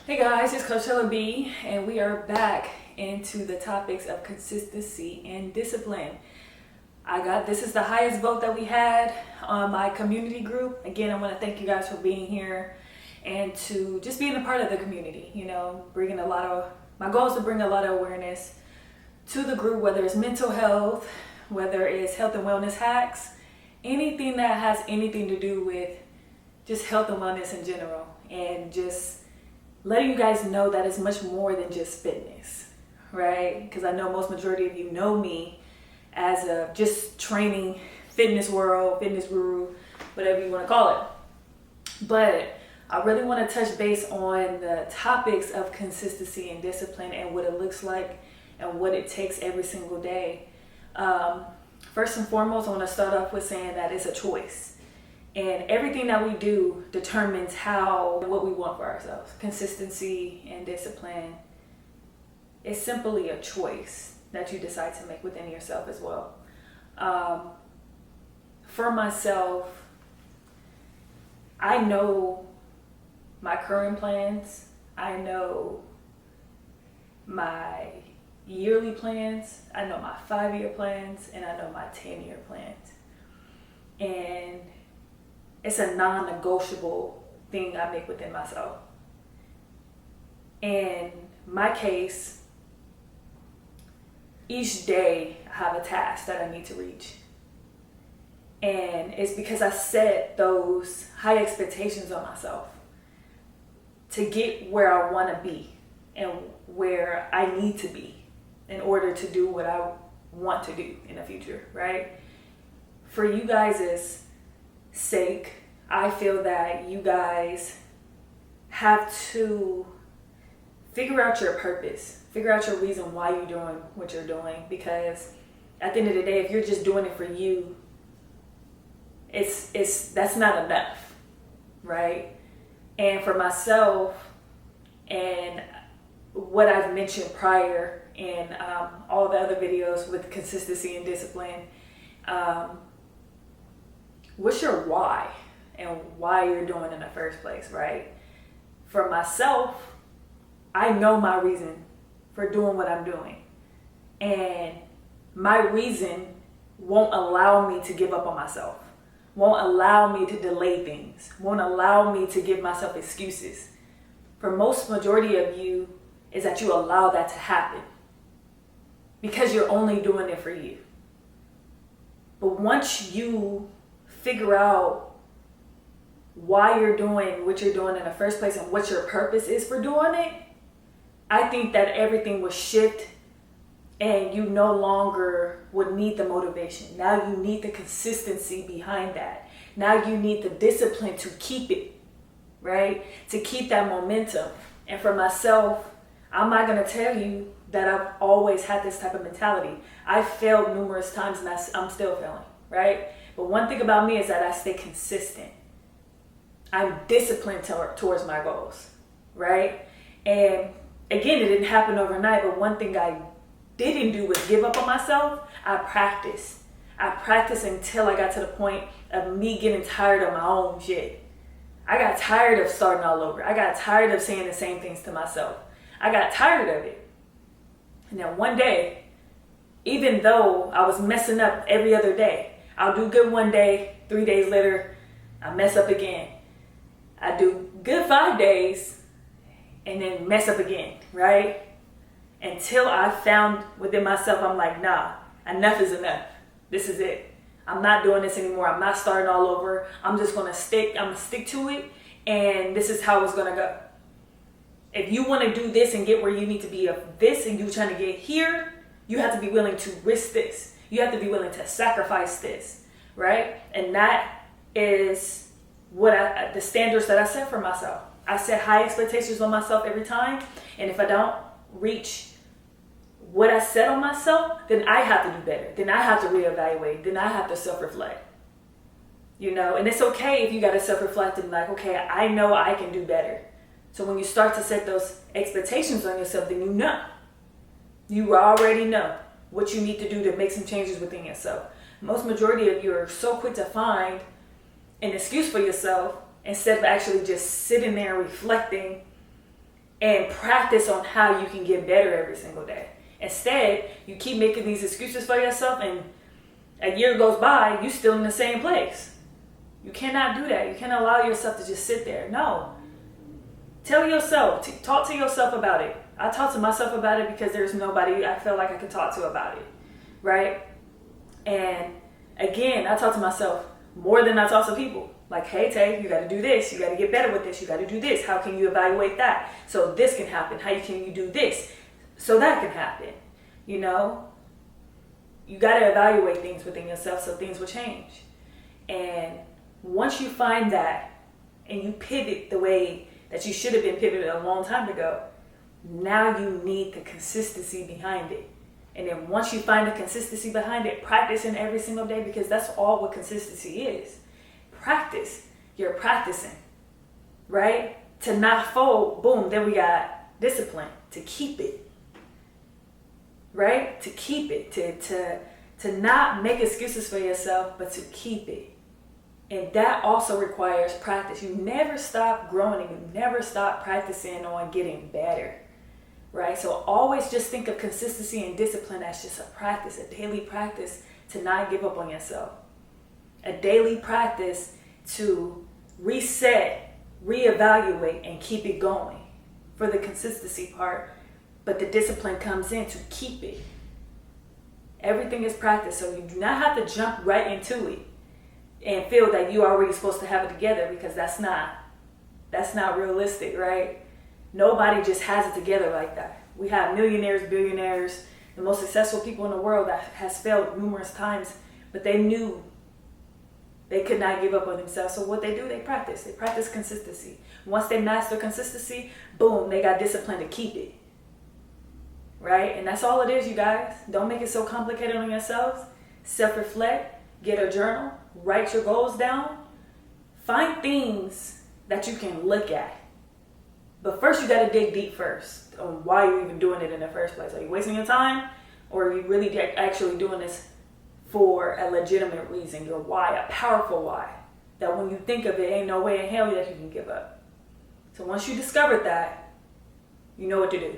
Hey guys, it's Coachella B, and we are back into the topics of consistency and discipline. This is the highest vote that we had on my community group. Again, I want to thank you guys for being here and to just being a part of the community. My goal is to bring a lot of awareness to the group, whether it's mental health, whether it's health and wellness hacks, anything that has anything to do with just health and wellness in general, and just letting you guys know that it's much more than just fitness, right? Because I know most majority of you know me as a just training fitness world, fitness guru, whatever you want to call it. But I really want to touch base on the topics of consistency and discipline and what it looks like and what it takes every single day. First and foremost, I want to start off with saying that it's a choice. And everything that we do determines what we want for ourselves. Consistency and discipline is simply a choice that you decide to make within yourself as well. For myself, I know my current plans. I know my yearly plans. I know my 5-year plans, and I know my 10-year plans. And it's a non-negotiable thing I make within myself. In my case, each day I have a task that I need to reach. And it's because I set those high expectations on myself to get where I want to be and where I need to be in order to do what I want to do in the future, right? For you guys' sake, I feel that you guys have to figure out your purpose, figure out your reason why you're doing what you're doing, because at the end of the day, if you're just doing it for you, that's not enough, right? And for myself, and what I've mentioned prior in all the other videos with consistency and discipline, what's your why and why you're doing it in the first place, right? For myself, I know my reason for doing what I'm doing. And my reason won't allow me to give up on myself, won't allow me to delay things, won't allow me to give myself excuses. For most majority of you is that you allow that to happen because you're only doing it for you. But once you figure out why you're doing what you're doing in the first place and what your purpose is for doing it, I think that everything will shift and you no longer would need the motivation. Now you need the consistency behind that. Now you need the discipline to keep it, right? To keep that momentum. And for myself, I'm not going to tell you that I've always had this type of mentality. I've failed numerous times and I'm still failing, right? But one thing about me is that I stay consistent. I'm disciplined towards my goals, right? And again, it didn't happen overnight, but one thing I didn't do was give up on myself. I practiced. I practiced until I got to the point of me getting tired of my own shit. I got tired of starting all over. I got tired of saying the same things to myself. I got tired of it. And then one day, even though I was messing up every other day, I'll do good one day, 3 days later, I mess up again. I do good 5 days and then mess up again, right? Until I found within myself, I'm like, nah, enough is enough. This is it. I'm not doing this anymore. I'm not starting all over. I'm gonna stick to it, and this is how it's gonna go. If you want to do this and get where you need to be of this, and you're trying to get here, you have to be willing to risk this. You have to be willing to sacrifice this, right? And that is the standards that I set for myself. I set high expectations on myself every time, and if I don't reach what I set on myself, then I have to do better. Then I have to reevaluate. Then I have to self-reflect. And it's okay if you got to self-reflect and like, okay, I know I can do better. So when you start to set those expectations on yourself, then you already know what you need to do to make some changes within yourself. Most majority of you are so quick to find an excuse for yourself instead of actually just sitting there reflecting and practice on how you can get better every single day. Instead, you keep making these excuses for yourself, and a year goes by, you still in the same place. You cannot do that. You can't allow yourself to just sit there. No. Tell yourself, talk to yourself about it. I talk to myself about it because there's nobody I feel like I can talk to about it, right? And again, I talk to myself more than I talk to people. Like, hey, Tay, you got to do this. You got to get better with this. You got to do this. How can you evaluate that? So this can happen. How can you do this? So that can happen. You know, you got to evaluate things within yourself so things will change. And once you find that and you pivot the way that you should have been pivoted a long time ago, now you need the consistency behind it. And then once you find the consistency behind it, practicing every single day, because that's all what consistency is. Practice. You're practicing, right? To not fold, boom, then we got discipline. To keep it, right? To keep it. To not make excuses for yourself, but to keep it. And that also requires practice. You never stop growing and you never stop practicing on getting better, right? So always just think of consistency and discipline as just a practice, a daily practice to not give up on yourself. A daily practice to reset, reevaluate, and keep it going for the consistency part. But the discipline comes in to keep it. Everything is practice, so you do not have to jump right into it and feel that you're already supposed to have it together, because that's not realistic, right? Nobody just has it together like that. We have millionaires, billionaires, the most successful people in the world that has failed numerous times, but they knew they could not give up on themselves. So what they do, they practice. They practice consistency. Once they master consistency, boom, they got discipline to keep it. Right? And that's all it is, you guys. Don't make it so complicated on yourselves. Self-reflect. Get a journal, write your goals down, find things that you can look at. But first you gotta dig deep first on why you're even doing it in the first place. Are you wasting your time, or are you really actually doing this for a legitimate reason? Your why, a powerful why, that when you think of it, ain't no way in hell that you can give up. So once you discover that, you know what to do.